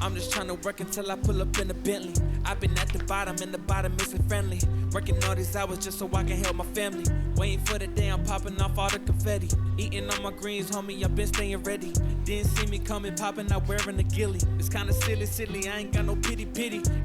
I'm just trying to work until I pull up in a Bentley. I've been at the bottom, and the bottom isn't friendly. Working all these hours just so I can help my family. Waiting for the day I'm popping off all the confetti. Eating all my greens, homie, I've been staying ready. Didn't see me coming, popping out wearing a ghillie. It's kinda silly, I ain't got no pity.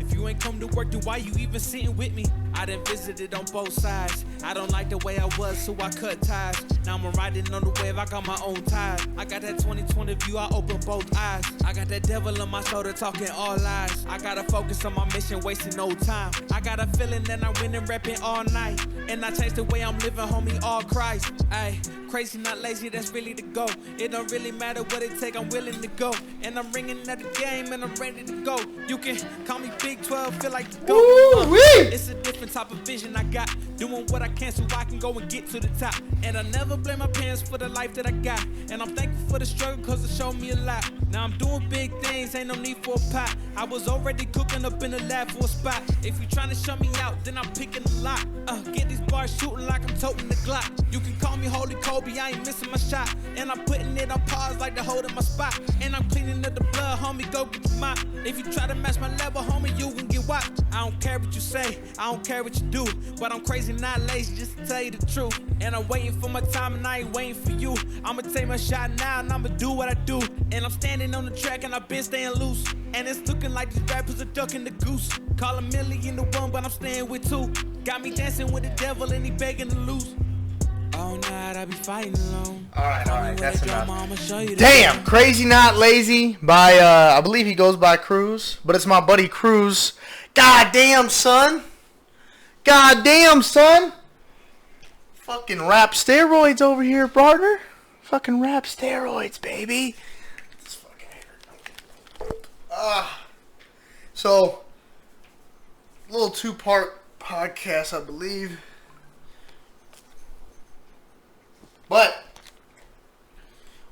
If you ain't come to work, then why you even sitting with me? I done visited on both sides. I don't like the way I was, so I cut ties. Now I'm riding on the wave, I got my own tide. I got that 20/20 view, I open both eyes. I got that devil on my shoulder talking all lies. I gotta focus on my mission, wasting no time. I got a feeling that I'm winning, rapping all night. And I changed the way I'm living, homie, all Christ. Ayy, crazy, not lazy, that's really the goal. It don't really matter what it take, I'm willing to go. And I'm ringing at the game, and I'm ready to go. You can call me Big 12, feel like the GOAT. It's a different type of vision I got. Doing what I can so I can go and get to the top. And I never blame my parents for the life that I got. And I'm thankful for the struggle cause it showed me a lot. Now I'm doing big things, ain't no need for a pot. I was already cooking up in the lab for a spot. If you tryna shut me out, then I'm picking a lot. Get these bars shooting like I'm toting the Glock. You can call me Holy Kobe, I ain't missing my shot. And I'm putting it on pause like the hold in my spot. And I'm cleaning up the blood, homie, go get the mop. If you try to match my level, homie, you can get whopped. I don't care what you say, I don't care what you do. But I'm crazy, not lazy, just to tell you the truth. And I'm waiting for my time and I ain't waiting for you. I'ma take my shot now and I'ma do what I do. And I'm standing on the track and I've been staying loose. And it's looking like these rappers are ducking the goose. Call a million to one, but I'm staying with two. Got me dancing with the devil and he begging to lose. All night I be fighting alone. Alright, that's enough. Damn, Crazy Not Lazy by, I believe he goes by Cruz, but it's my buddy Cruz. Goddamn, son. Fucking rap steroids over here, partner. Fucking rap steroids, baby. This fucking hater. So, little two-part podcast, I believe. But,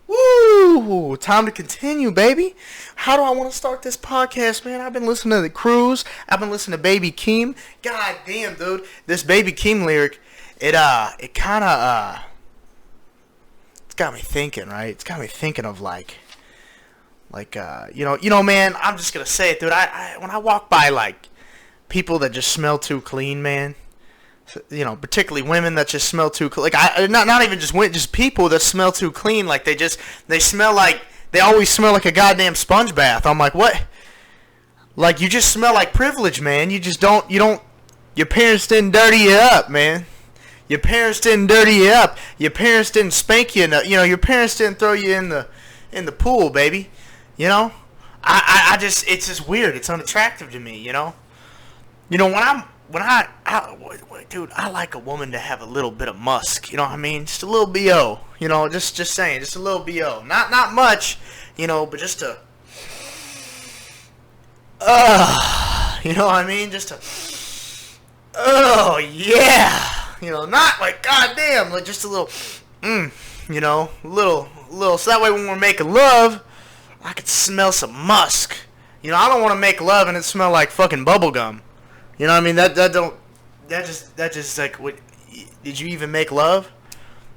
woo! Time to continue, baby. How do I want to start this podcast, man? I've been listening to the Cruise. I've been listening to Baby Keem. God damn, dude. This Baby Keem lyric, it kind of, it's got me thinking, right? It's got me thinking of you know, man, I'm just going to say it, dude. When I walk by, like, people that just smell too clean, man. You know, particularly women that just smell too clean. Like, not even just people that smell too clean. Like, they smell like, they always smell like a goddamn sponge bath. I'm like, what? Like, you just smell like privilege, man. You don't, your parents didn't dirty you up, man. Your parents didn't dirty you up. Your parents didn't spank you enough. You know, your parents didn't throw you in the pool, baby. You know? It's just weird. It's unattractive to me, you know? You know, dude, I like a woman to have a little bit of musk, you know what I mean? Just a little B.O., you know, just saying, just a little B.O. Not much, you know, but just a, you know what I mean? Just a, oh, yeah, you know, not like, goddamn, like just a little, you know, little, so that way when we're making love, I could smell some musk. You know, I don't want to make love and it smell like fucking bubble gum. You know what I mean? That just like, what, did you even make love?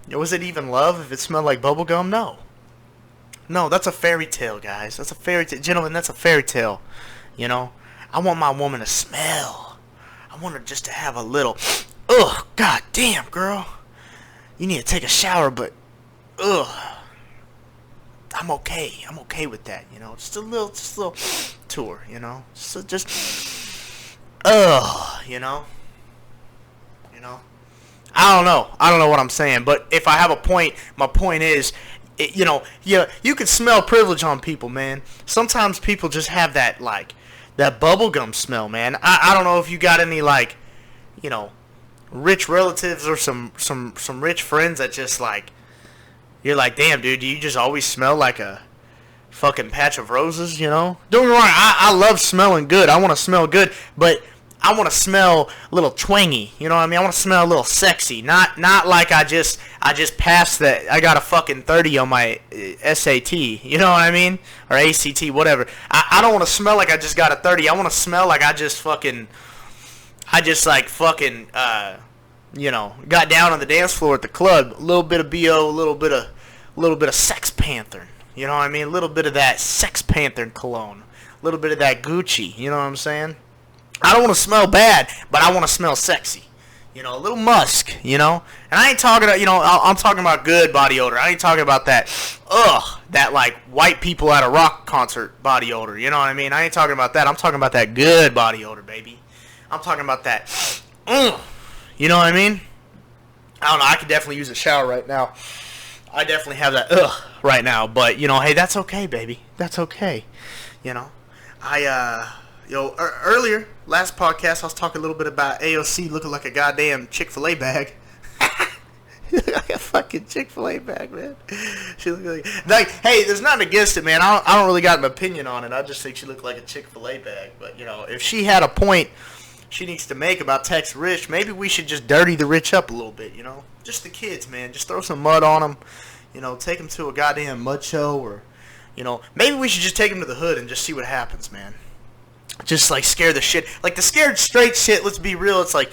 Was it even love if it smelled like bubblegum? No, that's a fairy tale, guys. That's a fairy tale. Gentlemen, that's a fairy tale. You know? I want my woman to smell. I want her just to have a little, ugh, god damn, girl. You need to take a shower, but, ugh. I'm okay. I'm okay with that, you know? Just a little tour, you know? You know? I don't know what I'm saying, but if I have a point, my point is, you know, you can smell privilege on people, man. Sometimes people just have that, like, that bubblegum smell, man. I don't know if you got any, like, you know, rich relatives or some rich friends that just, like, you're like, damn, dude, do you just always smell like a fucking patch of roses, you know? Don't get me wrong, I love smelling good. I want to smell good, but I want to smell a little twangy, you know what I mean? I want to smell a little sexy, not like I just passed that. I got a fucking 30 on my SAT, you know what I mean? Or ACT, whatever. I don't want to smell like I just got a 30. I want to smell like I just you know, got down on the dance floor at the club. A little bit of BO, a little bit of Sex Panther. You know what I mean? A little bit of that Sex Panther cologne. little bit of that Gucci. You know what I'm saying? I don't want to smell bad, but I want to smell sexy. You know, a little musk, you know? And I ain't talking about, I'm talking about good body odor. I ain't talking about that, that like white people at a rock concert body odor. You know what I mean? I ain't talking about that. I'm talking about that good body odor, baby. I'm talking about that, you know what I mean? I don't know. I could definitely use a shower right now. I definitely have that, right now. But, hey, that's okay, baby. That's okay. Earlier, last podcast, I was talking a little bit about AOC looking like a goddamn Chick-fil-A bag. Like a fucking Chick-fil-A bag, man. She looked like, hey, there's nothing against it, man. I don't really got an opinion on it. I just think she looked like a Chick-fil-A bag. But, if she had a point she needs to make about tax rich, maybe we should just dirty the rich up a little bit, Just the kids, man. Just throw some mud on them. Take them to a goddamn mud show or, maybe we should just take them to the hood and just see what happens, man. Just like scare the shit, like the scared straight shit. Let's be real. It's like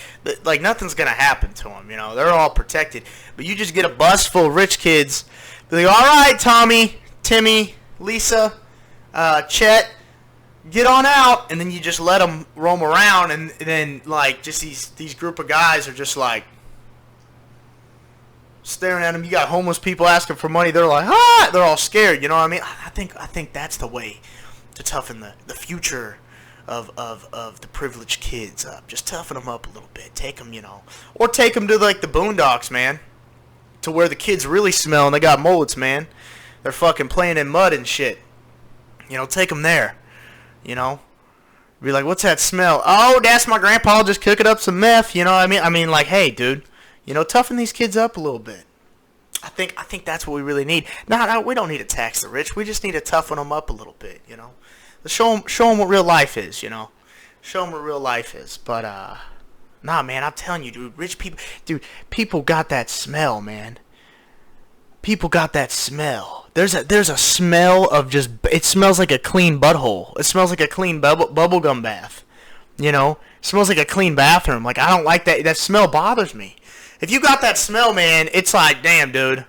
nothing's gonna happen to them. They're all protected. But you just get a bus full of rich kids. Be like, all right, Tommy, Timmy, Lisa, Chet, get on out, and then you just let them roam around, and then like just these group of guys are just like staring at them. You got homeless people asking for money. They're like, they're all scared. You know what I mean? I think that's the way to toughen the future of the privileged kids up. Just toughen them up a little bit. Take them, or take them to like the boondocks, man, to where the kids really smell and they got mullets, man. They're fucking playing in mud and shit. Take them there. Be like, what's that smell? Oh, that's my grandpa just cooking up some meth. You know what I mean? I mean, like, hey, dude, toughen these kids up a little bit. I think that's what we really need. No, we don't need to tax the rich. We just need to toughen them up a little bit, Show them what real life is, Show them what real life is. But, nah, man, I'm telling you, dude, rich people, people got that smell, man. People got that smell. There's a smell of just, it smells like a clean butthole. It smells like a clean bubblegum bath, It smells like a clean bathroom. Like, I don't like that. That smell bothers me. If you got that smell, man, it's like, damn, dude.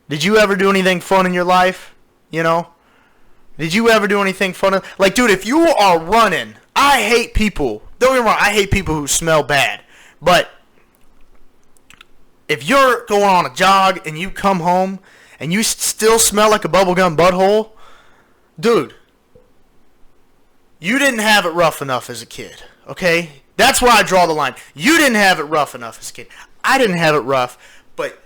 Did you ever do anything fun in your life? Did you ever do anything fun? Like, dude, if you are running, I hate people. Don't get me wrong, I hate people who smell bad. But if you're going on a jog and you come home and you still smell like a bubblegum butthole, dude, you didn't have it rough enough as a kid, okay? That's where I draw the line. You didn't have it rough enough as a kid. I didn't have it rough, but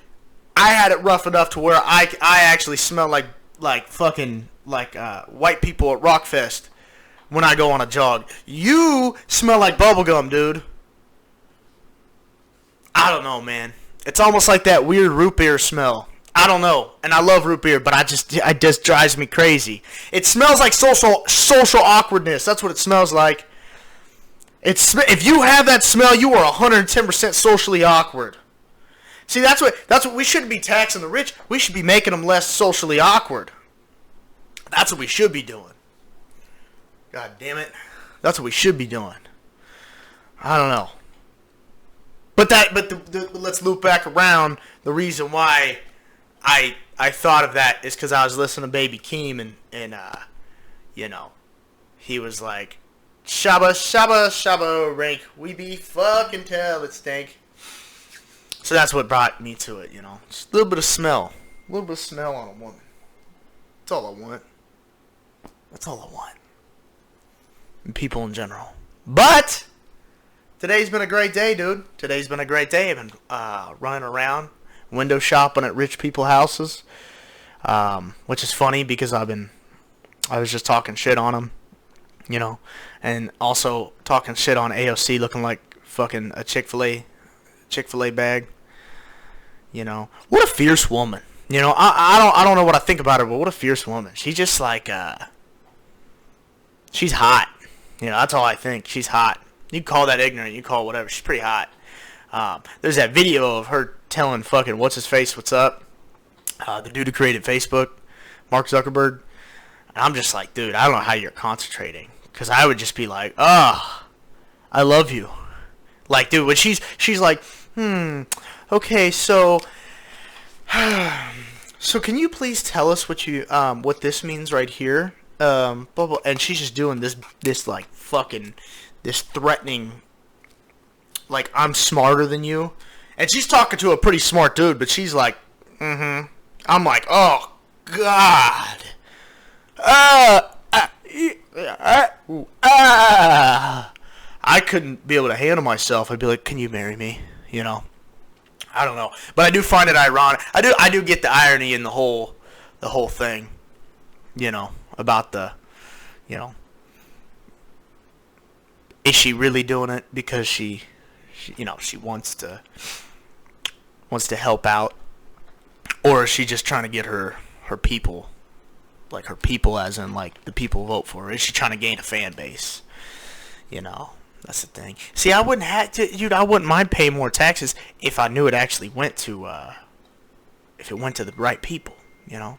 I had it rough enough to where I actually smell like fucking white people at Rockfest when I go on a jog. You smell like bubblegum, dude. I don't know, man. It's almost like that weird root beer smell. I don't know, and I love root beer, but it just drives me crazy. It smells like social awkwardness. That's what it smells like. If you have that smell, you are 110% socially awkward. See, that's what we shouldn't be taxing the rich. We should be making them less socially awkward. That's what we should be doing. God damn it. That's what we should be doing. I don't know. But let's loop back around. The reason why I thought of that is because I was listening to Baby Keem and he was like, Shabba, shabba, shabba, rank. We be fucking tell it stink. So that's what brought me to it, Just a little bit of smell. A little bit of smell on a woman. That's all I want. That's all I want. And people in general. But today's been a great day, dude. Today's been a great day. I've been running around, window shopping at rich people's houses, which is funny because I was just talking shit on them, and also talking shit on AOC looking like fucking a Chick-fil-A bag. What a fierce woman. I don't know what I think about her, but what a fierce woman. She's just like she's hot. That's all I think. She's hot. You can call that ignorant, you can call it whatever. She's pretty hot. There's that video of her telling fucking what's his face what's up. The dude who created Facebook, Mark Zuckerberg. And I'm just like, dude, I don't know how you're concentrating. Because I would just be like, I love you. Like, dude, when she's like, okay, so can you please tell us what this means right here? blah, blah, and she's just doing this like fucking, this threatening, like, I'm smarter than you. And she's talking to a pretty smart dude, but she's like, mm-hmm. I'm like, oh, God. I couldn't be able to handle myself. I'd be like, can you marry me? You know? I don't know. But I do find it ironic. I do get the irony in the whole thing. You know, about the, you know, is she really doing it because she you know, she wants to help out, or is she just trying to get her people, like her people as in like the people who vote for her? Is she trying to gain a fan base? You know, that's the thing. See, I wouldn't have to, dude. I wouldn't mind paying more taxes if I knew it actually went to, if it went to the right people. You know,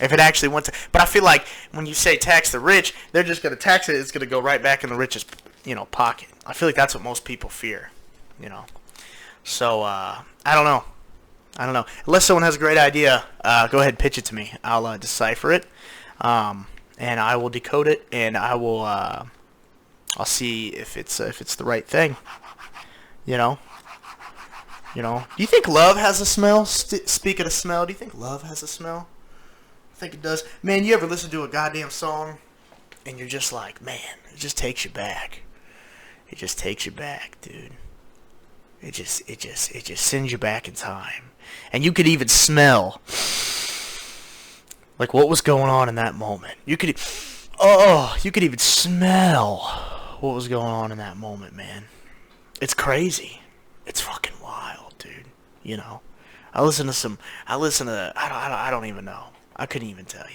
if it actually went to. But I feel like when you say tax the rich, they're just gonna tax it. It's gonna go right back in the richest, you know, pocket. I feel like that's what most people fear. You know, so I don't know. Unless someone has a great idea, go ahead and pitch it to me. I'll decipher it, and I will decode it, and I will. I'll see if it's the right thing. You know. Do you think love has a smell? Speaking of smell, do you think love has a smell? I think it does. Man, you ever listen to a goddamn song, and you're just like, man, it just takes you back. It just takes you back, dude. It just sends you back in time. And you could even smell like what was going on in that moment. You could even smell what was going on in that moment, man. It's crazy. It's fucking wild, dude. You know, I listen to I don't even know. I couldn't even tell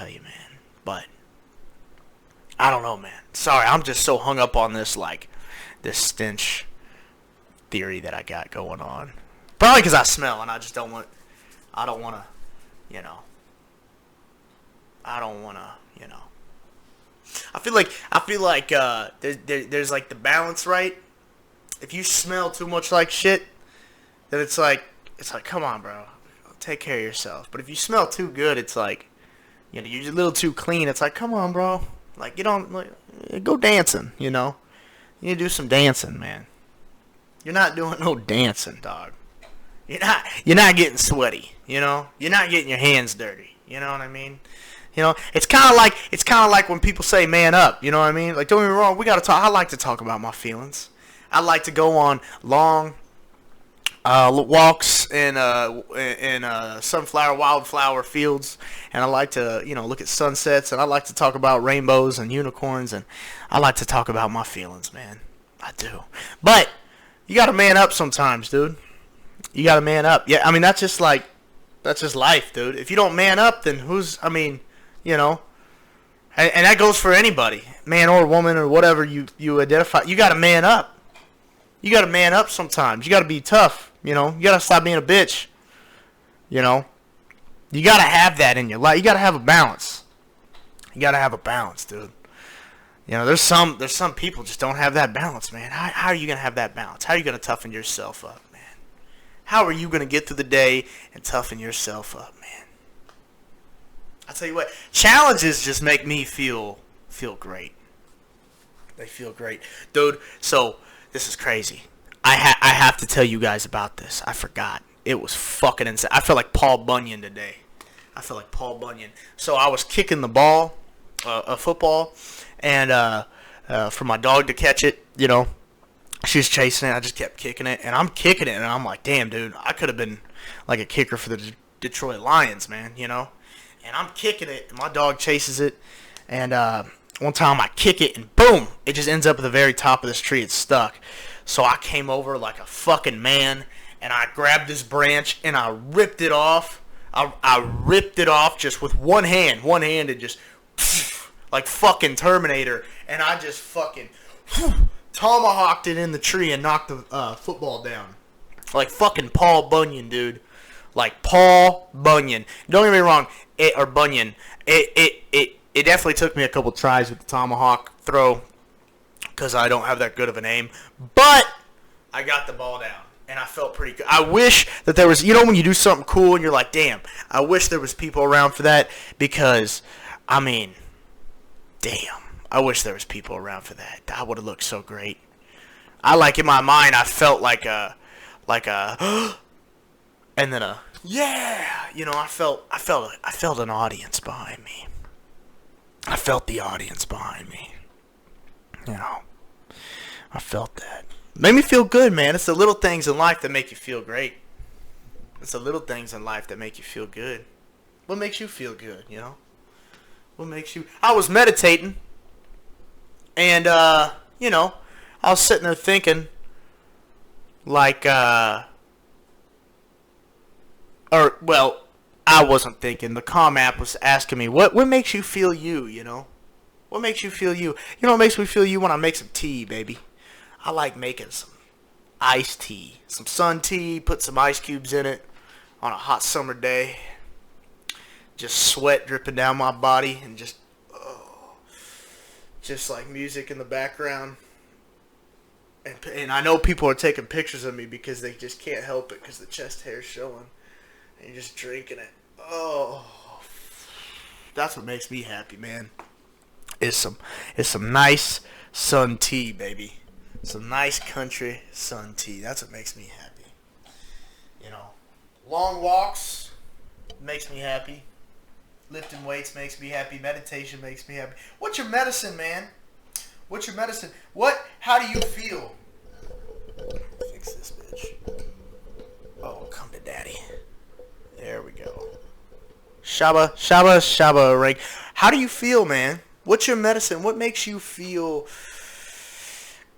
you, man. But I don't know, man. Sorry, I'm just so hung up on this, like, this stench theory that I got going on. Probably because I smell, and I don't want to, you know. I feel like there's like the balance, right? If you smell too much like shit, then it's like, come on, bro, take care of yourself. But if you smell too good, it's like, you know, you're a little too clean. It's like, come on, bro, like, you don't, like, go dancing, you know. You need to do some dancing, man. You're not doing no dancing, dog. You're not getting sweaty, you know. You're not getting your hands dirty. You know what I mean? You know, it's kind of like when people say man up. You know what I mean? Like, don't get me wrong. We gotta talk. I like to talk about my feelings. I like to go on long walks in wildflower fields, and I like to, you know, look at sunsets, and I like to talk about rainbows and unicorns, and I like to talk about my feelings, man. I do. But you gotta man up sometimes, dude. You gotta man up. Yeah, I mean, that's just life, dude. If you don't man up, then you know, and that goes for anybody, man or woman or whatever you identify. You gotta man up. You gotta man up sometimes. You gotta be tough. You know, you gotta stop being a bitch. You know, you gotta have that in your life. You gotta have a balance. You gotta have a balance, dude. You know, there's some people just don't have that balance, man. How are you gonna have that balance? How are you gonna toughen yourself up, man? How are you gonna get through the day and toughen yourself up, man? I'll tell you what, challenges just make me feel great. They feel great, dude. So this is crazy. I have to tell you guys about this. I forgot. It was fucking insane. I feel like Paul Bunyan today. So I was kicking the ball, a football, and for my dog to catch it, you know, she was chasing it. I just kept kicking it, and I'm kicking it, and I'm like, damn, dude, I could have been like a kicker for the Detroit Lions, man, you know. And I'm kicking it, and my dog chases it, and one time I kick it, and boom, it just ends up at the very top of this tree. It's stuck. So I came over like a fucking man, and I grabbed this branch, and I ripped it off. I ripped it off just with one handed, just like fucking Terminator, and I just fucking tomahawked it in the tree and knocked the football down. Like fucking Paul Bunyan, dude. Like Paul Bunyan. Don't get me wrong, Bunyan. It definitely took me a couple tries with the tomahawk throw, because I don't have that good of an aim. But I got the ball down. and I felt pretty good. I wish that there was, when you do something cool and you're like, damn, I wish there was people around for that, because, I mean, damn, I wish there was people around for that. That would have looked so great. In my mind, I felt like a, and then a, yeah, I felt an audience behind me. I felt the audience behind me. I felt that. Made me feel good, man. It's the little things in life that make you feel great. It's the little things in life that make you feel good. What makes you feel good, What makes you... I was meditating, and, I was sitting there thinking, I wasn't thinking. The Calm app was asking me, what makes you feel you, What makes you feel you? What makes me feel you? When I make some tea, baby. I like making some iced tea. Some sun tea, put some ice cubes in it on a hot summer day. Just sweat dripping down my body, and just like music in the background. And I know people are taking pictures of me because they just can't help it because the chest hair's showing. And you're just drinking it. Oh, that's what makes me happy, man. It's some nice sun tea, baby. Some nice country sun tea. That's what makes me happy. Long walks makes me happy. Lifting weights makes me happy. Meditation makes me happy. What's your medicine, man? What's your medicine? How do you feel? Fix this bitch. Oh, come to daddy. There we go. Shaba, rank. How do you feel, man? What's your medicine? What makes you feel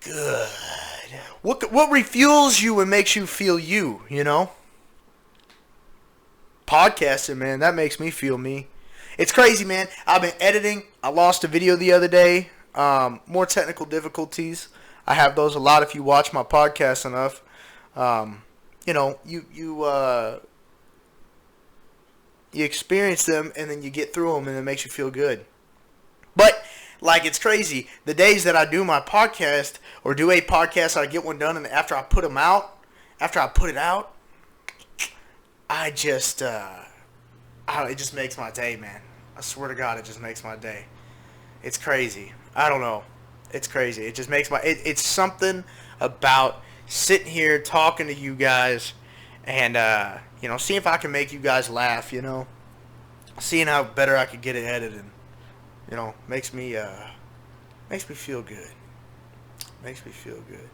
good? What refuels you and makes you feel you, Podcasting, man, that makes me feel me. It's crazy, man. I've been editing. I lost a video the other day. More technical difficulties. I have those a lot if you watch my podcast enough. You experience them, and then you get through them, and it makes you feel good. But, it's crazy. The days that I do my podcast, or do a podcast, I get one done, and after I put it out, I just, it just makes my day, man. I swear to God, it just makes my day. It's crazy. I don't know. It's crazy. It just makes it's something about sitting here talking to you guys and, seeing if I can make you guys laugh, seeing how better I could get it edited, makes me feel good. Makes me feel good.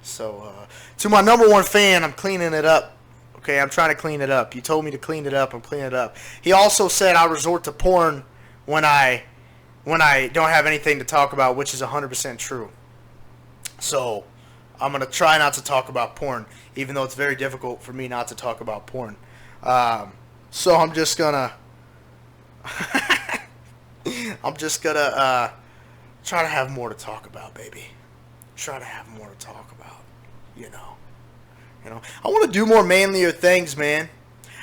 So, to my number one fan, I'm cleaning it up. Okay, I'm trying to clean it up. You told me to clean it up. I'm cleaning it up. He also said I resort to porn when I don't have anything to talk about, which is 100% true. So, I'm going to try not to talk about porn, even though it's very difficult for me not to talk about porn. So, I'm just going to... try to have more to talk about, baby. Try to have more to talk about, I want to do more manlier things, man.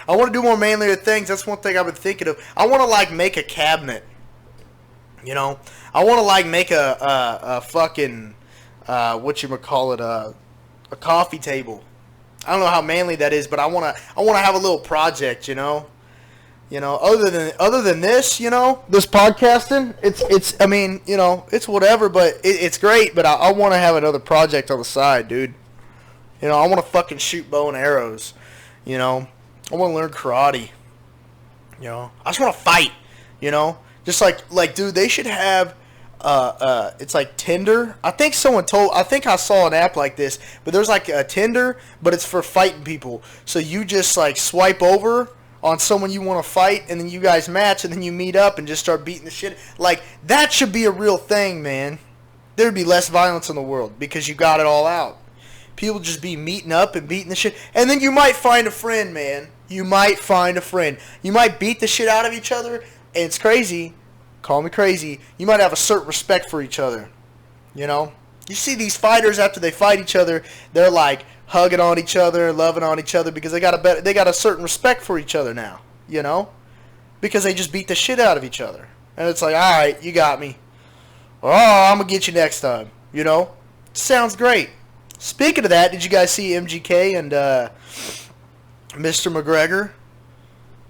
I want to do more manlier things. That's one thing I've been thinking of. I want to, make a cabinet. I want to, make a fucking, a coffee table. I don't know how manly that is, but I want to have a little project, other than this, this podcasting, it's whatever, but it's great, but I want to have another project on the side, dude. I want to fucking shoot bow and arrows, I want to learn karate, I just want to fight, just like, dude, they should have, it's like Tinder. I think I saw an app like this, but there's a Tinder, but it's for fighting people. So you just swipe over on someone you want to fight, and then you guys match, and then you meet up and just start beating the shit. That should be a real thing, man. There'd be less violence in the world because you got it all out. People just be meeting up and beating the shit. And then you might find a friend, man. You might find a friend. You might beat the shit out of each other. And it's crazy. Call me crazy. You might have a certain respect for each other. You see these fighters after they fight each other, they're hugging on each other, loving on each other because they got a certain respect for each other now. Because they just beat the shit out of each other. And it's all right, you got me. Oh, I'm going to get you next time. Sounds great. Speaking of that, did you guys see MGK and Mr. McGregor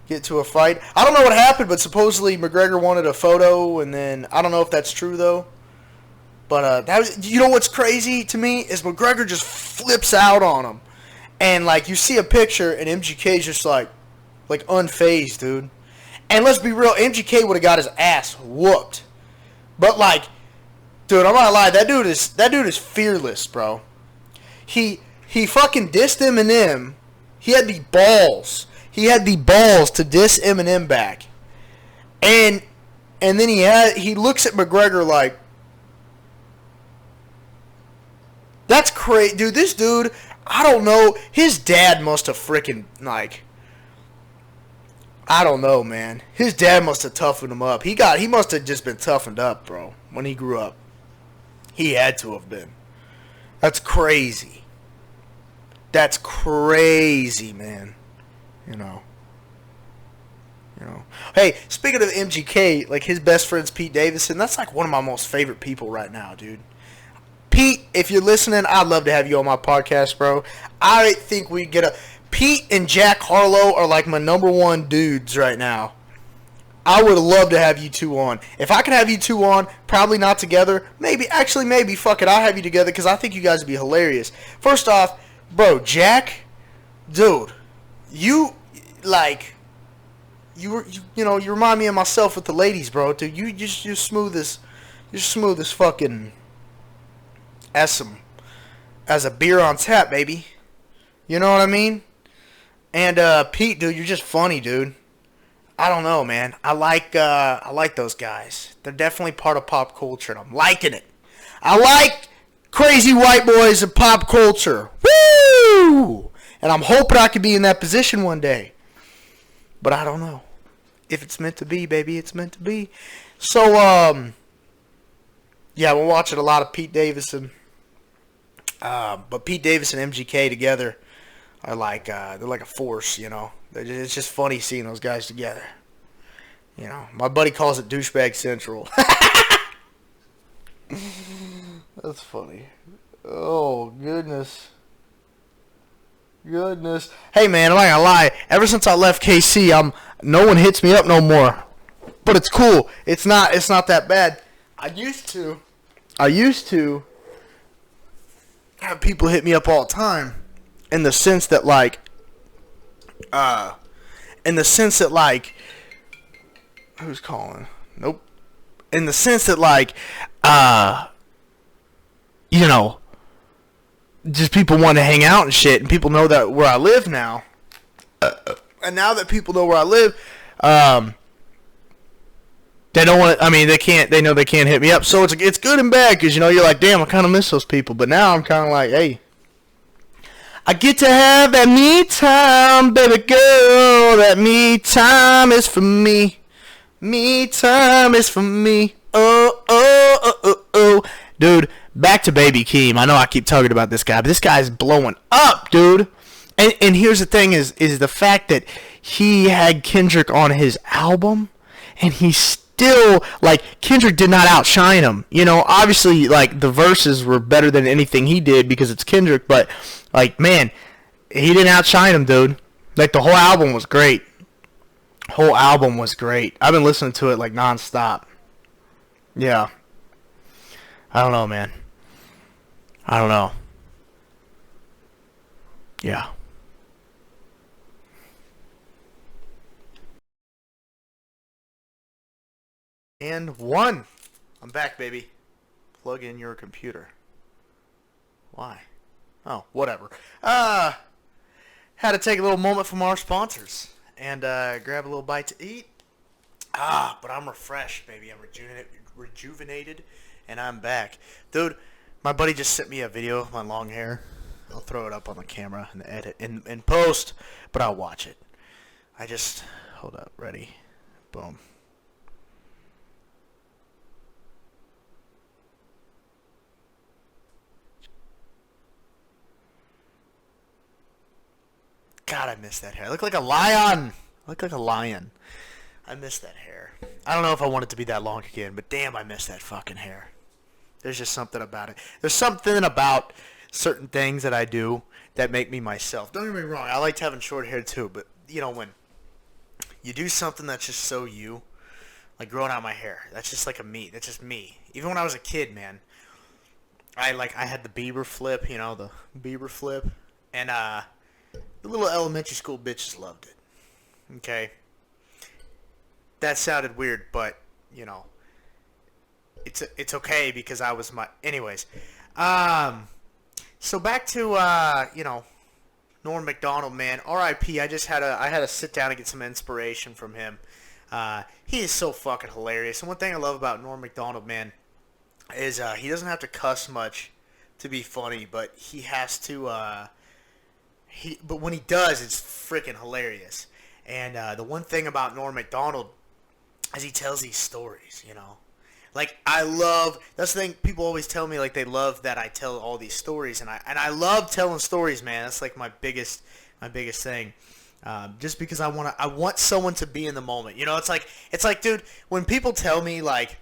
get to a fight? I don't know what happened, but supposedly McGregor wanted a photo, and then I don't know if that's true though. But that was, you know what's crazy to me is McGregor just flips out on him, and like you see a picture, and MGK's just like unfazed, dude. And let's be real, MGK would have got his ass whooped. But like, dude, I'm not lying, that dude is fearless, bro. He fucking dissed Eminem. He had the balls. He had the balls to diss Eminem back. And then he looks at McGregor like, that's crazy, dude. This dude, I don't know. His dad must have freaking like, I don't know, man. His dad must have toughened him up. He must have just been toughened up, bro, when he grew up. He had to have been. That's crazy. That's crazy, man. You know. Hey, speaking of MGK, like his best friend's Pete Davidson. That's like one of my most favorite people right now, dude. Pete, if you're listening, I'd love to have you on my podcast, bro. I think we get a... Pete and Jack Harlow are like my number one dudes right now. I would love to have you two on. If I could have you two on, probably not together. Maybe, fuck it, I'll have you together because I think you guys would be hilarious. First off, bro, Jack, dude, you remind me of myself with the ladies, bro. Dude, you're smooth as fucking as a beer on tap, baby. You know what I mean? And Pete, dude, you're just funny, dude. I don't know, man. I like those guys. They're definitely part of pop culture, and I'm liking it. I like crazy white boys of pop culture. Woo! And I'm hoping I could be in that position one day. But I don't know. If it's meant to be, baby, it's meant to be. So, yeah, we're watching a lot of Pete Davidson. But Pete Davidson and MGK together are like, they're like a force, you know. It's just funny seeing those guys together. You know, my buddy calls it douchebag central. That's funny. Oh, goodness. Hey, man, I'm not gonna lie. Ever since I left KC, no one hits me up no more. But it's cool. It's not that bad. I used to have people hit me up all the time. In the sense that who's calling? Nope. In the sense that you know, just people want to hang out and shit, and people know that where I live now. And now that people know where I live, they don't want to, I mean, they know they can't hit me up. So it's good and bad, because, you know, you're like, damn, I kind of miss those people. But now I'm kind of like, hey, I get to have that me time, baby girl. That me time is for me. Me time is for me. Oh, oh, oh, oh, oh. Dude, back to Baby Keem. I know I keep talking about this guy, but this guy's blowing up, dude. And here's the thing is the fact that he had Kendrick on his album, and he still, like, Kendrick did not outshine him. You know, obviously, like, the verses were better than anything he did because it's Kendrick, but, like, man, he didn't outshine him, dude. Like, the whole album was great. I've been listening to it, like, nonstop. Yeah. I don't know, man. I don't know. Yeah. And one. I'm back, baby. Plug in your computer. Why? Oh, whatever. Had to take a little moment from our sponsors and grab a little bite to eat. But I'm refreshed, baby. I'm rejuvenated, and I'm back. Dude, my buddy just sent me a video of my long hair. I'll throw it up on the camera and edit in post, but I'll watch it. Hold up, ready. Boom. God, I miss that hair. I look like a lion. I miss that hair. I don't know if I want it to be that long again, but damn, I miss that fucking hair. There's just something about it. There's something about certain things that I do that make me myself. Don't get me wrong, I liked having short hair too, but you know, when you do something that's just so you, like growing out my hair, that's just like that's just me. Even when I was a kid, man, I had the Bieber flip, you know, the Bieber flip, and the little elementary school bitches loved it. Okay, that sounded weird, but you know, it's okay because I was anyways. So back to you know, Norm Macdonald, man, R.I.P. I had to sit down and get some inspiration from him. He is so fucking hilarious. And one thing I love about Norm Macdonald, man, is he doesn't have to cuss much to be funny, but he has to. But when he does, it's freaking hilarious. And the one thing about Norm Macdonald is he tells these stories, you know. Like, that's the thing, people always tell me, like, they love that I tell all these stories, and I love telling stories, man. That's, like, my biggest thing. Just because I want someone to be in the moment. You know, it's like, dude, when people tell me, like,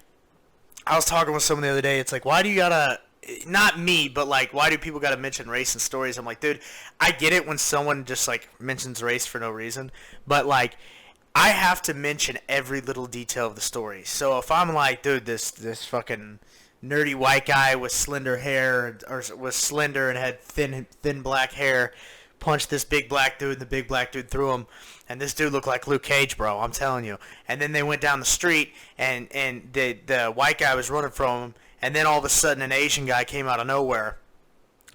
I was talking with someone the other day, it's like, why do you gotta, not me, but, like, why do people gotta mention race in stories? I'm like, dude, I get it when someone just, like, mentions race for no reason, but, like, I have to mention every little detail of the story. So if I'm like, dude, this fucking nerdy white guy with slender hair, or was slender and had thin black hair, punched this big black dude, and the big black dude threw him, and this dude looked like Luke Cage, bro, I'm telling you. And then they went down the street, and the white guy was running from him, and then all of a sudden an Asian guy came out of nowhere.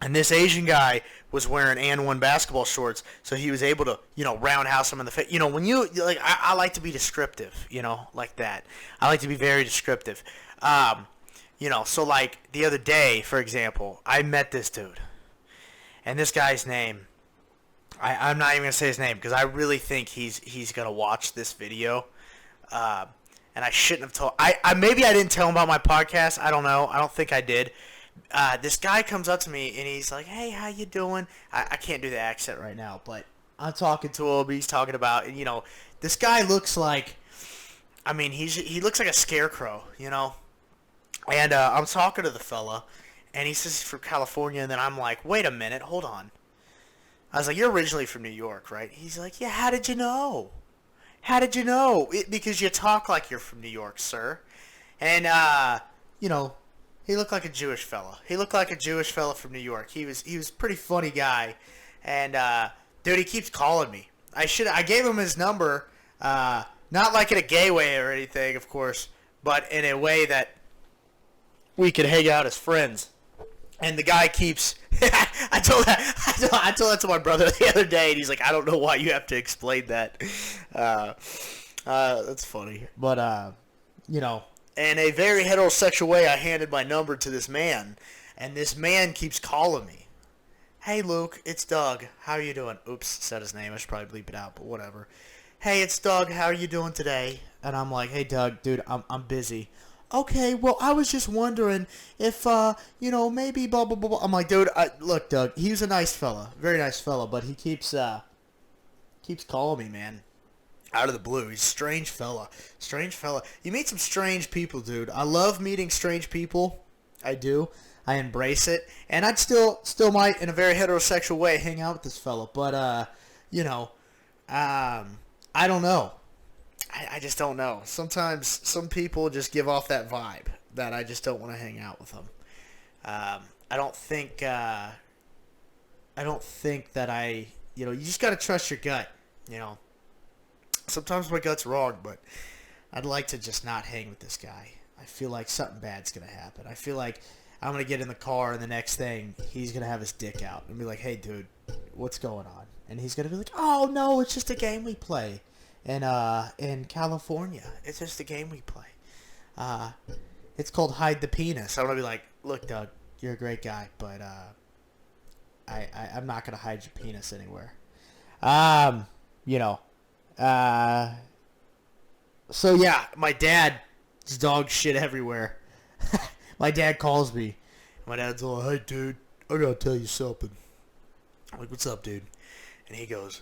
And this Asian guy was wearing And1 basketball shorts, so he was able to, you know, roundhouse him in the face. You know, when you, like, I like to be descriptive, you know, like that. I like to be very descriptive. You know, so, like, the other day, for example, I met this dude. And this guy's name, I'm not even going to say his name, because I really think he's going to watch this video. And I shouldn't have told, maybe I didn't tell him about my podcast. I don't know. I don't think I did. This guy comes up to me and he's like, "Hey, how you doing?" I can't do the accent right now, but I'm talking to him. He's talking about, and you know, this guy looks like, I mean, he looks like a scarecrow, you know. And I'm talking to the fella, and he says he's from California, and then I'm like, "Wait a minute, hold on." I was like, "You're originally from New York, right?" He's like, "Yeah, how did you know? How did you know?" Because you talk like you're from New York, sir. And you know. He looked like a Jewish fella. He looked like a Jewish fella from New York. He was a pretty funny guy, and dude, he keeps calling me. I gave him his number, not like in a gay way or anything, of course, but in a way that we could hang out as friends. And the guy keeps. I told that to my brother the other day, and he's like, "I don't know why you have to explain that." That's funny, but you know. In a very heterosexual way, I handed my number to this man, and this man keeps calling me. "Hey, Luke, it's Doug. How are you doing?" Oops, said his name. I should probably bleep it out, but whatever. "Hey, it's Doug. How are you doing today?" And I'm like, "Hey, Doug, dude, I'm busy." "Okay, well, I was just wondering if, you know, maybe blah, blah, blah, blah." I'm like, "Dude, look, Doug, he's a nice fella. Very nice fella, but he keeps calling me, man. Out of the blue. He's a strange fella. Strange fella. You meet some strange people, dude. I love meeting strange people. I do. I embrace it. And I'd still might, in a very heterosexual way, hang out with this fella. But, you know, I don't know. I just don't know. Sometimes some people just give off that vibe that I just don't want to hang out with them. I don't think that you know, you just got to trust your gut, you know. Sometimes my gut's wrong, but I'd like to just not hang with this guy. I feel like something bad's going to happen. I feel like I'm going to get in the car, and the next thing, he's going to have his dick out and be like, "Hey, dude, what's going on?" And he's going to be like, "Oh, no, it's just a game we play in California. It's just a game we play. It's called Hide the Penis." I'm going to be like, "Look, Doug, you're a great guy, but I'm not going to hide your penis anywhere." You know. So yeah, my dad is dog shit everywhere. My dad calls me. My dad's all, "Hey, dude, I gotta tell you something." I'm like, "What's up, dude?" And he goes,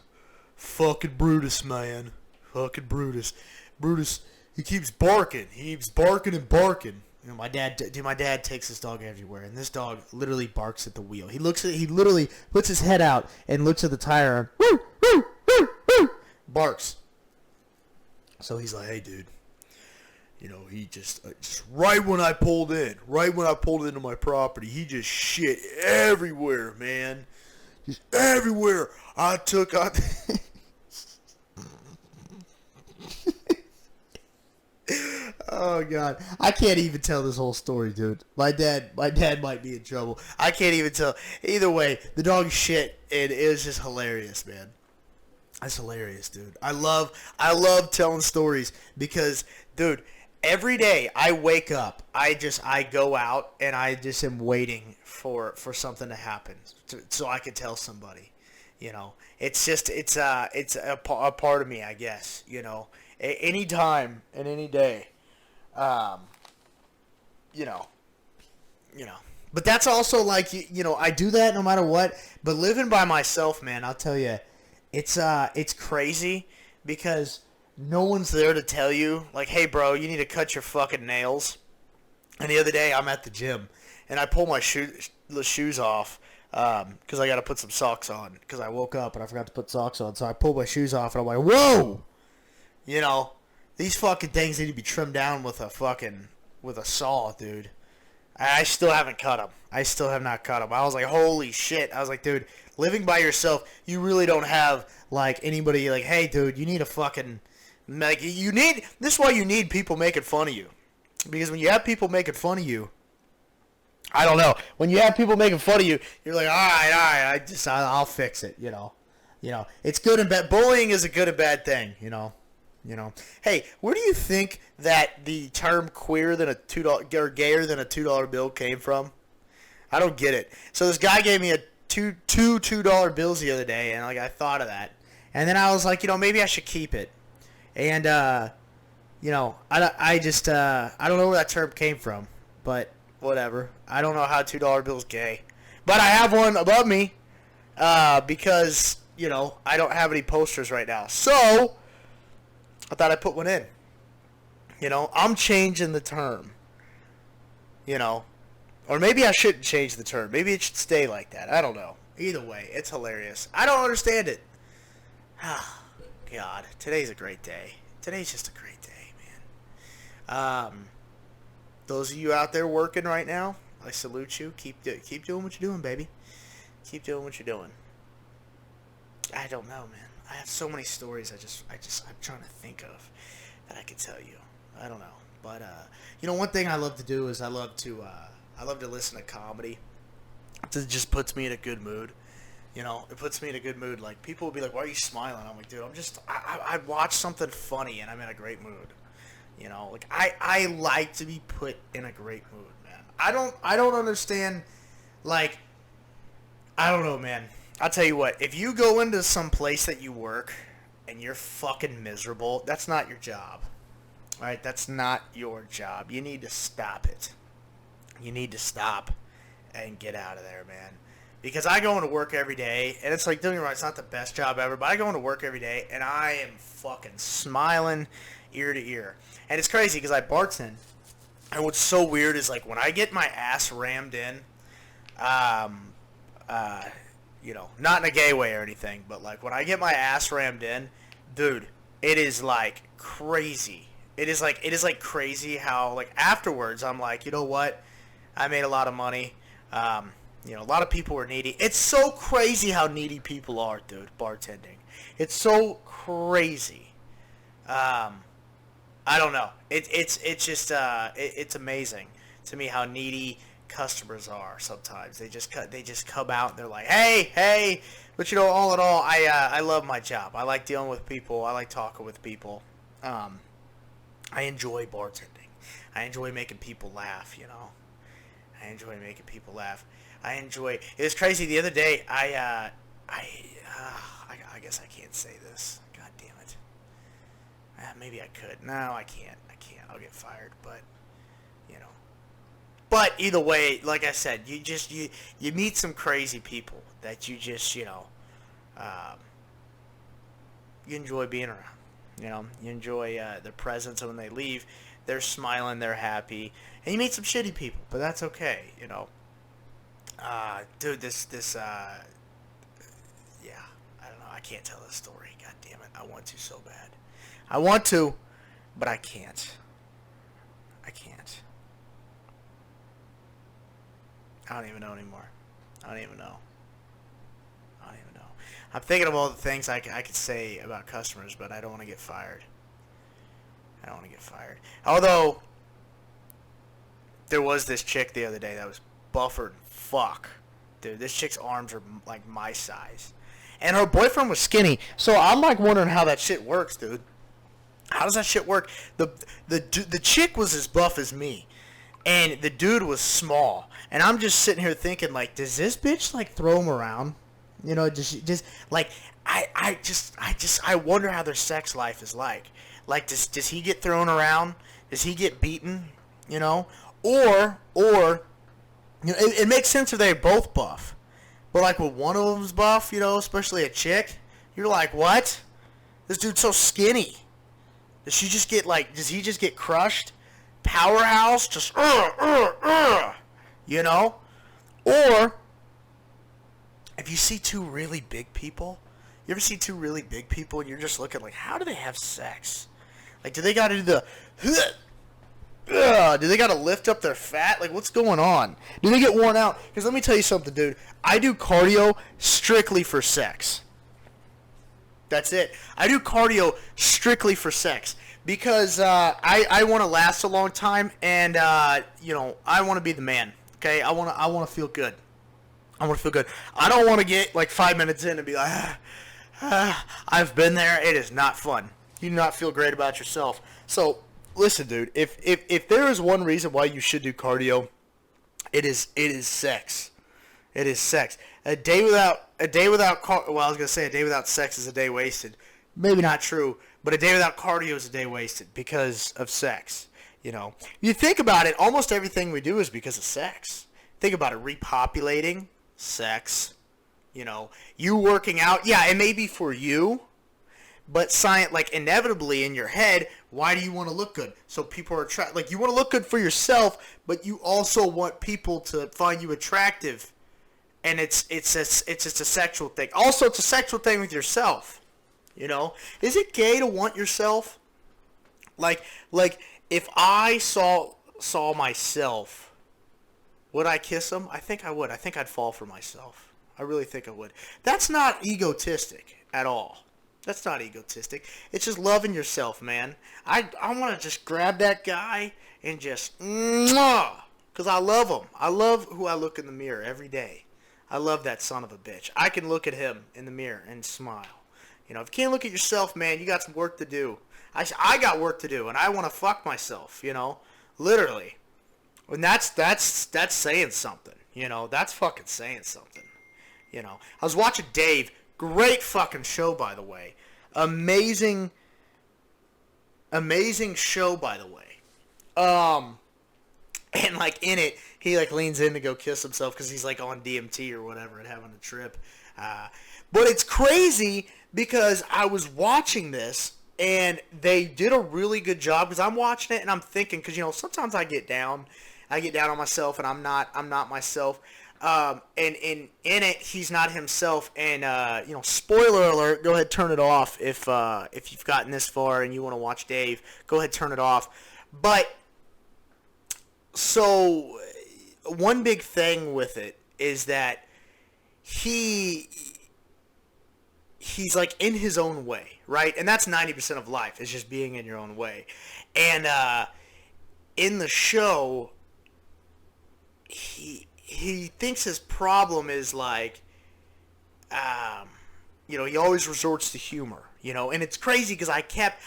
"Fucking Brutus, man. Fucking Brutus. Brutus, he keeps barking. He keeps barking and barking. You know, my dad takes this dog everywhere, and this dog literally barks at the wheel. He literally puts his head out and looks at the tire and barks. So he's like, hey, dude, you know, he just right when I pulled into my property, he just shit everywhere, man. Just everywhere. I Oh God, I can't even tell this whole story, dude. My dad might be in trouble. I can't even tell. Either way, the dog shit, and it was just hilarious, man. That's hilarious, dude. I love telling stories because, dude, every day I wake up, I go out and I just am waiting for something to happen so I can tell somebody. You know, it's a part of me, I guess. You know, any time and any day. You know. But that's also like, you know, I do that no matter what. But living by myself, man, I'll tell you, it's crazy because no one's there to tell you, like, hey, bro, you need to cut your fucking nails. And the other day, I'm at the gym, and I pull my shoes off because I got to put some socks on because I woke up and I forgot to put socks on. So I pull my shoes off, and I'm like, whoa! You know, these fucking things need to be trimmed down with a saw, dude. I still haven't cut them. I still have not cut them. I was like, holy shit. I was like, dude, living by yourself, you really don't have, like, anybody like, hey, dude, you need a fucking, like, this is why you need people making fun of you. Because when you have people making fun of you, I don't know. When you have people making fun of you, you're like, all right, I'll fix it, you know. You know, it's good and bad. Bullying is a good and bad thing, you know. You know, hey, where do you think that the term queer than a $2 or gayer than a $2 bill came from? I don't get it. So this guy gave me two $2 bills the other day, and like I thought of that, and then I was like, you know, maybe I should keep it. And you know, I don't know where that term came from, but whatever. I don't know how $2 bill's gay, but I have one above me because you know I don't have any posters right now, so I thought I'd put one in. You know, I'm changing the term. You know, or maybe I shouldn't change the term. Maybe it should stay like that. I don't know. Either way, it's hilarious. I don't understand it. Ah, God, today's a great day. Today's just a great day, man. Those of you out there working right now, I salute you. Keep doing what you're doing, baby. Keep doing what you're doing. I don't know, man. I have so many stories I'm trying to think of that I could tell you. I don't know. But you know, one thing I love to do is I love to listen to comedy. It just puts me in a good mood. You know, it puts me in a good mood. Like, people will be like, why are you smiling? I'm like, dude, I watch something funny and I'm in a great mood. You know, like I like to be put in a great mood, man. I don't understand, like, I don't know, man. I'll tell you what, if you go into some place that you work and you're fucking miserable, that's not your job. Alright, that's not your job. You need to stop it. You need to stop and get out of there, man. Because I go into work every day, and it's like, don't get me wrong, it's not the best job ever, but I go into work every day, and I am fucking smiling ear to ear. And it's crazy, because I bartend, and what's so weird is, like, when I get my ass rammed in, you know, not in a gay way or anything, but, like, when I get my ass rammed in, dude, it is, like, crazy. It is like crazy how, like, afterwards, I'm like, you know what? I made a lot of money. You know, a lot of people were needy. It's so crazy how needy people are, dude, bartending. It's so crazy. I don't know. It's just it's amazing to me how needy customers are sometimes. They just come out and they're like, hey. But, you know, all in all, I love my job. I like dealing with people. I like talking with people. I enjoy bartending. I enjoy making people laugh, you know. I enjoy making people laugh. It was crazy the other day. I guess I can't say this. God damn it. Maybe I could. No, I can't. I'll get fired. But, you know. But either way, like I said, you meet some crazy people that you just, you know, you enjoy being around. You know, you enjoy their presence, and when they leave, they're smiling, they're happy, and you meet some shitty people, but that's okay, you know. Dude, yeah, I don't know. I can't tell this story. God damn it, I want to so bad. I want to, but I can't. I can't. I don't even know anymore. I don't even know. I'm thinking of all the things I could say about customers, but I don't want to get fired. Although, there was this chick the other day that was buffered. Fuck. Dude, this chick's arms are like my size. And her boyfriend was skinny. So I'm like wondering how that shit works, dude. How does that shit work? The chick was as buff as me. And the dude was small. And I'm just sitting here thinking, like, does this bitch, like, throw him around? You know, just like, I wonder how their sex life is like. Like, does he get thrown around? Does he get beaten? You know? Or, you know, it makes sense if they're both buff. But, like, when one of them's buff, you know, especially a chick, you're like, what? This dude's so skinny. Does he just get crushed? Powerhouse? Just, you know? Or, if you see two really big people, you ever see two really big people and you're just looking like, how do they have sex? Like, do they got to do the, do they got to lift up their fat? Like, what's going on? Do they get worn out? Because let me tell you something, dude. I do cardio strictly for sex. That's it. I do cardio strictly for sex. Because I want to last a long time, and, you know, I want to be the man. Okay? I want to feel good. I don't want to get like 5 minutes in and be like, I've been there. It is not fun. You do not feel great about yourself. So listen, dude. If there is one reason why you should do cardio, it is sex. It is sex. A day without sex is a day wasted. Maybe not true, but a day without cardio is a day wasted because of sex. You know, you think about it. Almost everything we do is because of sex. Think about it. Repopulating. Sex, you know, you working out, yeah, it may be for you, but like inevitably in your head, why do you want to look good? So people are like, you want to look good for yourself, but you also want people to find you attractive, and it's just a sexual thing. Also, it's a sexual thing with yourself. You know, is it gay to want yourself? Like if I saw myself. Would I kiss him? I think I would. I think I'd fall for myself. I really think I would. That's not egotistic at all. That's not egotistic. It's just loving yourself, man. I want to just grab that guy and just, because I love him. I love who I look in the mirror every day. I love that son of a bitch. I can look at him in the mirror and smile. You know, if you can't look at yourself, man, you got some work to do. I got work to do, and I want to fuck myself, you know, literally. And that's saying something, you know. That's fucking saying something, you know. I was watching Dave. Great fucking show, by the way. Amazing show, by the way. And like in it, he like leans in to go kiss himself because he's like on DMT or whatever and having a trip. But it's crazy because I was watching this and they did a really good job because I'm watching it and I'm thinking, because you know sometimes I get down on myself and I'm not myself. And in it, he's not himself. And you know, spoiler alert. Go ahead, turn it off if you've gotten this far and you want to watch Dave. Go ahead, turn it off. But so one big thing with it is that he's like in his own way, right? And that's 90% of life is just being in your own way. And in the show, he thinks his problem is like, you know, he always resorts to humor, you know, and it's crazy because I kept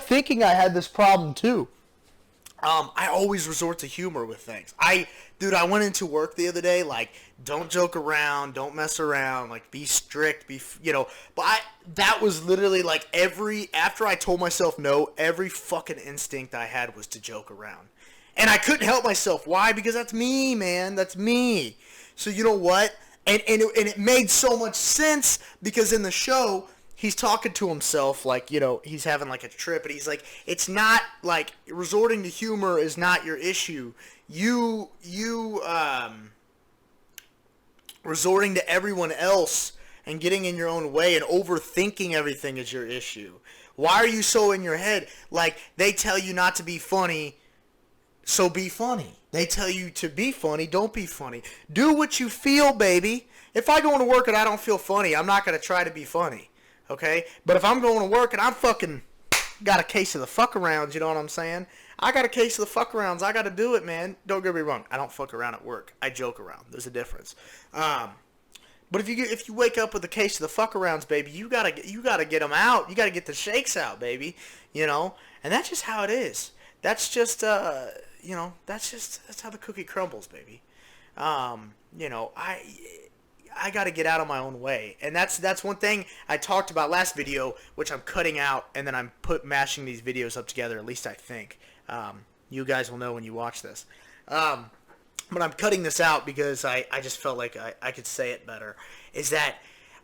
thinking I had this problem too. I always resort to humor with things. I went into work the other day, like, don't joke around, don't mess around, like, be strict, you know, but that was literally like after I told myself no, every fucking instinct I had was to joke around. And I couldn't help myself. Why? Because that's me, man. That's me. So you know what? And it made so much sense because in the show, he's talking to himself like, you know, he's having like a trip, and he's like, it's not like resorting to humor is not your issue. You resorting to everyone else and getting in your own way and overthinking everything is your issue. Why are you so in your head? Like, they tell you not to be funny, so be funny. They tell you to be funny, don't be funny. Do what you feel, baby. If I go into work and I don't feel funny, I'm not going to try to be funny, okay? But if I'm going to work and I'm fucking got a case of the fuck-arounds, you know what I'm saying? I got a case of the fuck-arounds. I got to do it, man. Don't get me wrong. I don't fuck around at work. I joke around. There's a difference. But if you wake up with a case of the fuck-arounds, baby, you gotta get them out. You gotta get the shakes out, baby. You know, and that's just how it is. That's just you know, that's how the cookie crumbles, baby. You know, I got to get out of my own way, and that's one thing I talked about last video, which I'm cutting out, and then I'm mashing these videos up together. At least I think. You guys will know when you watch this. But I'm cutting this out because I just felt like I could say it better. Is that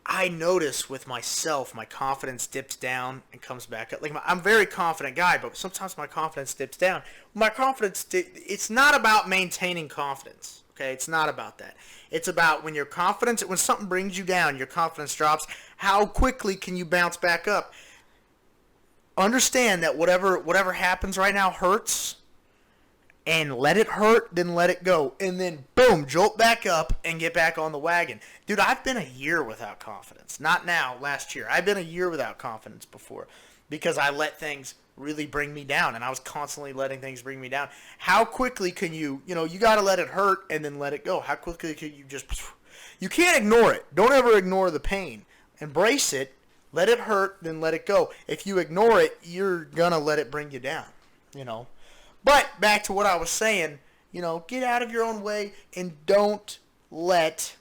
I notice with myself, my confidence dips down and comes back up. Like, I'm a very confident guy, but sometimes my confidence dips down. My confidence, it's not about maintaining confidence. Okay, it's not about that. It's about when your confidence, when something brings you down, your confidence drops, how quickly can you bounce back up? Understand that whatever happens right now hurts, and let it hurt, then let it go, and then boom, jolt back up and get back on the wagon. Dude, I've been a year without confidence. Not now, last year. I've been a year without confidence before because I let things really bring me down, and I was constantly letting things bring me down. How quickly can you got to let it hurt and then let it go. How quickly can you just, you can't ignore it. Don't ever ignore the pain. Embrace it, let it hurt, then let it go. If you ignore it, you're going to let it bring you down, you know. But back to what I was saying, you know, get out of your own way and don't let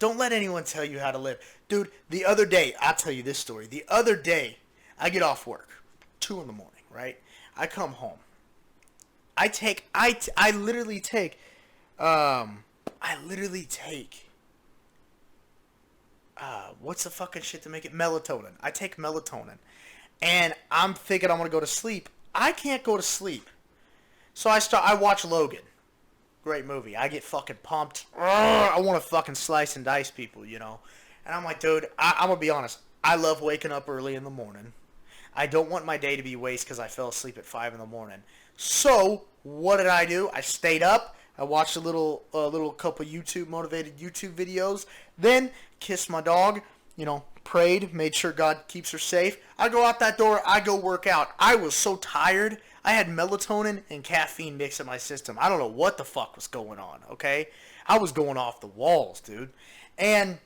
anyone tell you how to live. Dude, the other day, I'll tell you this story. The other day, I get off work, 2 in the morning, right? I come home. I literally take what's the fucking shit to make it? Melatonin. I take melatonin. And I'm thinking I'm going to go to sleep. I can't go to sleep. So I watch Logan. Great movie. I get fucking pumped. I want to fucking slice and dice people, you know. And I'm like, dude, I'm going to be honest. I love waking up early in the morning. I don't want my day to be waste because I fell asleep at 5 in the morning. So, what did I do? I stayed up. I watched a little couple motivated YouTube videos. Then, kissed my dog, you know, prayed, made sure God keeps her safe. I go out that door, I go work out. I was so tired. I had melatonin and caffeine mixed in my system. I don't know what the fuck was going on, okay? I was going off the walls, dude. And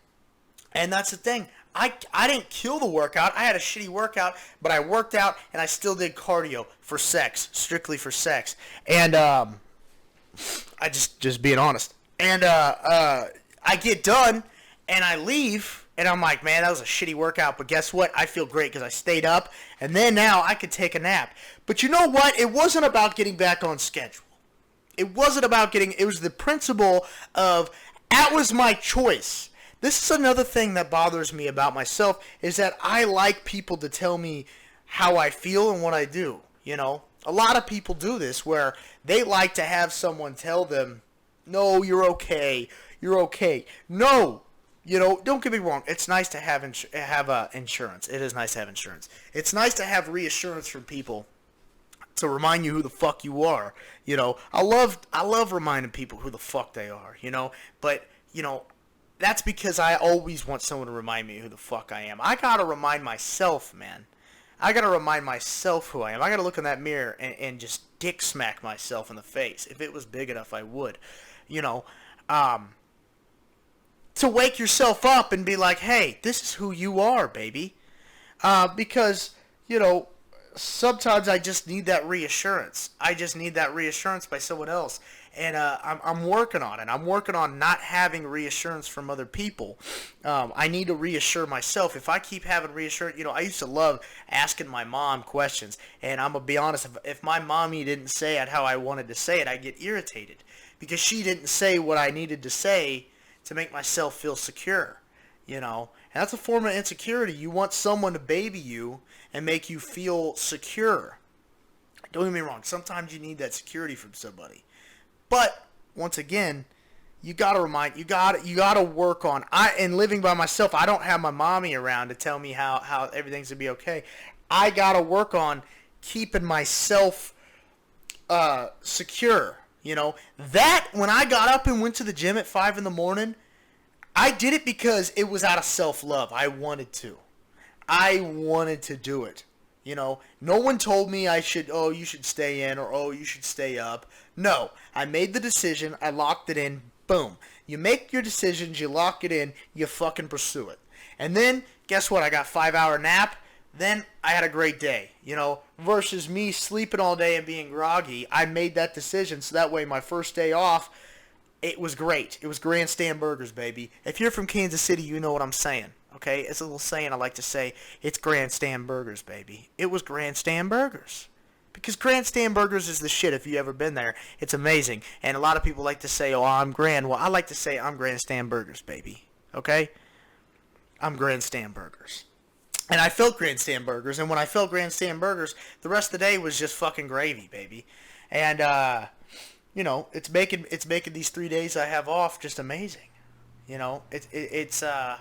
that's the thing. I didn't kill the workout. I had a shitty workout, but I worked out and I still did cardio for sex, strictly for sex. And I just being honest. And I get done and I leave. And I'm like, man, that was a shitty workout. But guess what? I feel great because I stayed up. And then now I could take a nap. But you know what? It wasn't about getting back on schedule. It wasn't about it was the principle of, that was my choice. This is another thing that bothers me about myself, is that I like people to tell me how I feel and what I do. You know, a lot of people do this where they like to have someone tell them, no, you're okay. You're okay. No. You know, don't get me wrong. It's nice to have insurance. It is nice to have insurance. It's nice to have reassurance from people to remind you who the fuck you are. You know, I love reminding people who the fuck they are. You know, but you know, that's because I always want someone to remind me who the fuck I am. I gotta remind myself, man. I gotta remind myself who I am. I gotta look in that mirror and just dick smack myself in the face. If it was big enough, I would. You know, to wake yourself up and be like, hey, this is who you are, baby. Because, you know, sometimes I just need that reassurance. I just need that reassurance by someone else. And I'm working on it. I'm working on not having reassurance from other people. I need to reassure myself. If I keep having reassurance, you know, I used to love asking my mom questions. And I'm going to be honest, if my mommy didn't say it how I wanted to say it, I'd get irritated. Because she didn't say what I needed to say to make myself feel secure, you know. And that's a form of insecurity. You want someone to baby you and make you feel secure. Don't get me wrong. Sometimes you need that security from somebody. But once again, you gotta work on. And living by myself, I don't have my mommy around to tell me how everything's gonna be okay. I gotta work on keeping myself secure. You know, that when I got up and went to the gym at 5 in the morning, I did it because it was out of self-love. I wanted to do it. You know, no one told me you should stay in, or you should stay up. No, I made the decision. I locked it in. Boom. You make your decisions. You lock it in. You fucking pursue it. And then, guess what? I got 5-hour nap. Then I had a great day, you know, versus me sleeping all day and being groggy. I made that decision so that way my first day off, it was great. It was Grandstand Burgers, baby. If you're from Kansas City, you know what I'm saying, okay? It's a little saying I like to say. It's Grandstand Burgers, baby. It was Grandstand Burgers. Because Grandstand Burgers is the shit if you've ever been there. It's amazing. And a lot of people like to say, oh, I'm Grand. Well, I like to say I'm Grandstand Burgers, baby. Okay? I'm Grandstand Burgers. And I felt Grandstand Burgers, and when I felt Grandstand Burgers, the rest of the day was just fucking gravy, baby. And you know, it's making these 3 days I have off just amazing. You know, it's I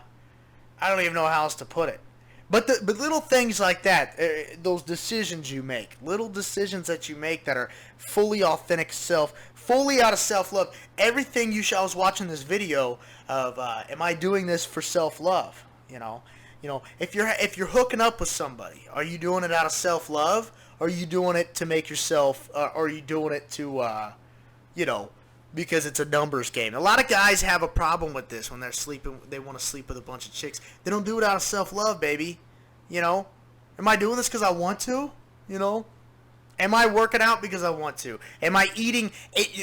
don't even know how else to put it. But little things like that, those decisions you make, little decisions that you make that are fully authentic self, fully out of self-love. Everything I was watching this video of, am I doing this for self-love? You know, if you're hooking up with somebody, are you doing it out of self-love? Or are you doing it to make yourself, or are you doing it to, you know, because it's a numbers game? A lot of guys have a problem with this when they're sleeping. They want to sleep with a bunch of chicks. They don't do it out of self-love, baby. You know, am I doing this because I want to? You know, am I working out because I want to? Am I eating?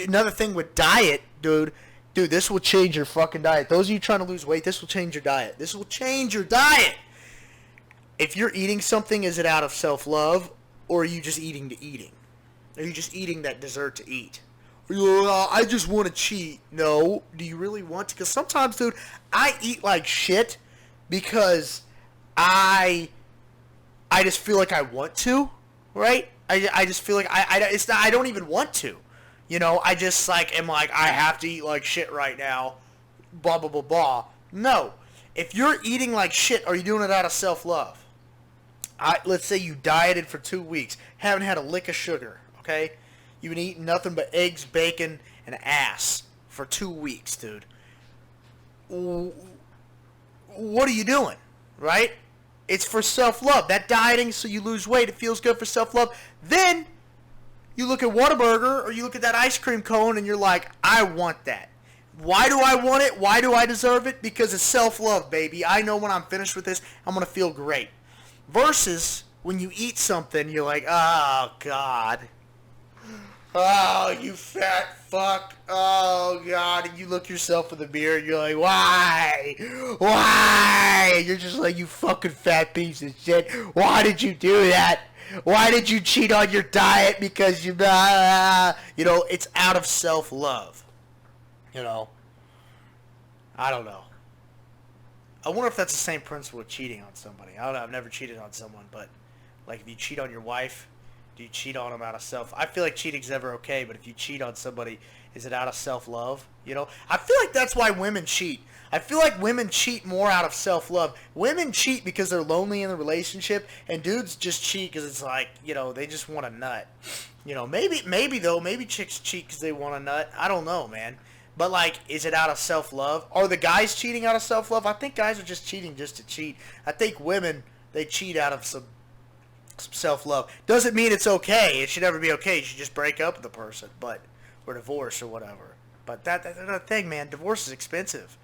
Another thing with diet, dude, this will change your fucking diet. Those of you trying to lose weight, this will change your diet. This will change your diet. If you're eating something, is it out of self-love, or are you just eating to eating? Are you just eating that dessert to eat? I just want to cheat. No. Do you really want to? Because sometimes, dude, I eat like shit because I just feel like I want to, right? I just feel like I don't even want to. You know, I just am like, I have to eat like shit right now, blah, blah, blah, blah. No. If you're eating like shit, are you doing it out of self-love? Let's say you dieted for 2 weeks, haven't had a lick of sugar, okay? You've been eating nothing but eggs, bacon, and ass for 2 weeks, dude. What are you doing, right? It's for self-love. That dieting so you lose weight, it feels good for self-love. Then you look at Whataburger or you look at that ice cream cone and you're like, I want that. Why do I want it? Why do I deserve it? Because it's self-love, baby. I know when I'm finished with this, I'm going to feel great. Versus when you eat something, you're like, oh, God. Oh, you fat fuck. Oh, God. And you look yourself in the mirror and you're like, why? Why? You're just like, you fucking fat piece of shit. Why did you do that? Why did you cheat on your diet? Because you know, it's out of self-love. You know, I don't know. I wonder if that's the same principle of cheating on somebody. I don't know. I've never cheated on someone, but like if you cheat on your wife, do you cheat on them out of self? I feel like cheating's never okay, but if you cheat on somebody, is it out of self-love? You know, I feel like that's why women cheat. I feel like women cheat more out of self-love. Women cheat because they're lonely in the relationship, and dudes just cheat because it's like, you know, they just want a nut. You know, maybe chicks cheat because they want a nut. I don't know, man. But, like, is it out of self-love? Are the guys cheating out of self-love? I think guys are just cheating just to cheat. I think women, they cheat out of some self-love. Doesn't mean it's okay. It should never be okay. You should just break up with the person, or divorce or whatever. But that's another thing, man. Divorce is expensive.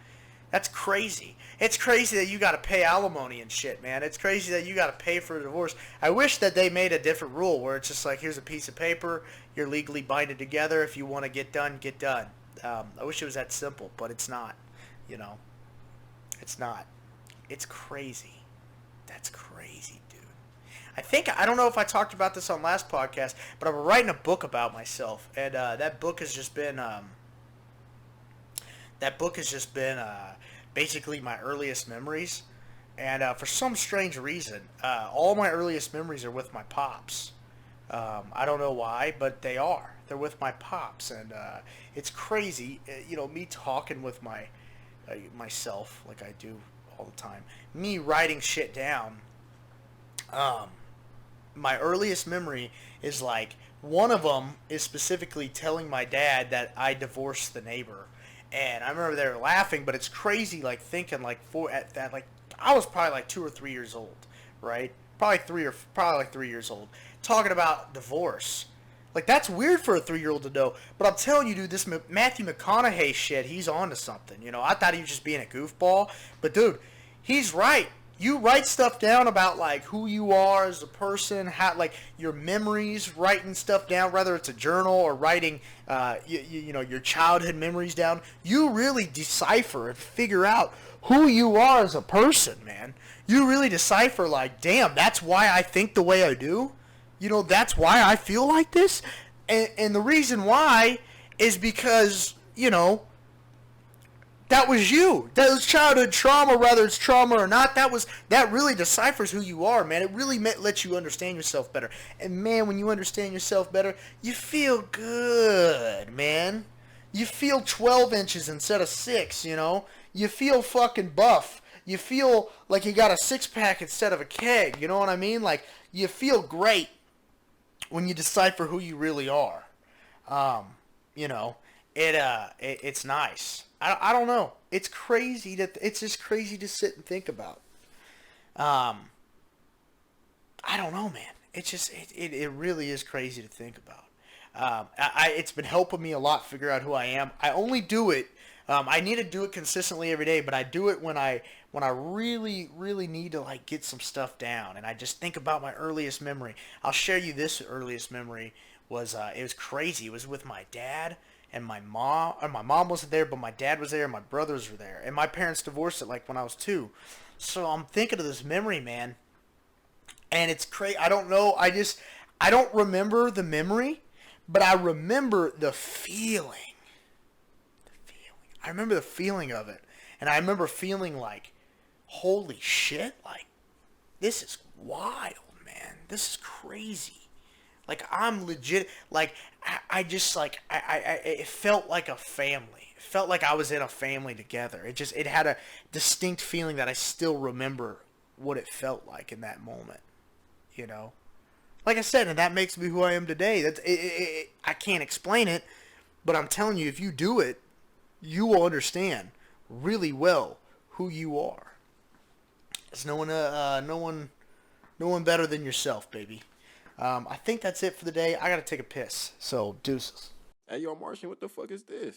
That's crazy. It's crazy that you got to pay alimony and shit, man. It's crazy that you got to pay for a divorce. I wish that they made a different rule where it's just like, here's a piece of paper. You're legally binded together. If you want to get done, get done. I wish it was that simple, but it's not. You know, it's not. It's crazy. That's crazy, dude. I don't know if I talked about this on last podcast, but I'm writing a book about myself, and that book has just been basically my earliest memories. And for some strange reason, all my earliest memories are with my pops. I don't know why, but they are. They're with my pops, and it's crazy. Me talking with myself like I do all the time. Me writing shit down. My earliest memory is like one of them is specifically telling my dad that I divorced the neighbor, and I remember they were laughing. But it's crazy, like thinking like at that like I was probably like 2 or 3 years old, right? Probably like 3 years old, talking about divorce. Like that's weird for a 3-year-old to know. But I'm telling you, dude, this Matthew McConaughey shit, he's on to something. I thought he was just being a goofball, but dude, he's right. You write stuff down about like who you are as a person, how like your memories, writing stuff down, whether it's a journal or writing, your childhood memories down. You really decipher and figure out who you are as a person, man. You really decipher like, damn, that's why I think the way I do. That's why I feel like this, and the reason why is because that was you. That was childhood trauma, whether it's trauma or not. That really deciphers who you are, man. It really lets you understand yourself better. And man, when you understand yourself better, you feel good, man. You feel 12 inches instead of 6. You feel fucking buff. You feel like you got a 6-pack instead of a keg. You know what I mean? Like you feel great when you decipher who you really are. It's nice. I don't know. It's crazy it's just crazy to sit and think about. I don't know, man. It's just it really is crazy to think about. It's been helping me a lot figure out who I am. I only do it. I need to do it consistently every day, but I do it when I really, really need to like get some stuff down, and I just think about my earliest memory. I'll share you this earliest memory was it was crazy. It was with my dad and my mom. Or my mom wasn't there, but my dad was there, and my brothers were there, and my parents divorced it like when I was 2. So I'm thinking of this memory, man, and it's crazy. I don't know. I don't remember the memory, but I remember the feeling. I remember the feeling of it. And I remember feeling like, holy shit, like, this is wild, man. This is crazy. Like, I'm legit, like, it felt like a family. It felt like I was in a family together. It had a distinct feeling that I still remember what it felt like in that moment, Like I said, and that makes me who I am today. I can't explain it, but I'm telling you, if you do it, you will understand really well who you are. There's no one better than yourself, baby. I think that's it for the day. I gotta take a piss, so deuces. Hey, yo, Martian, what the fuck is this?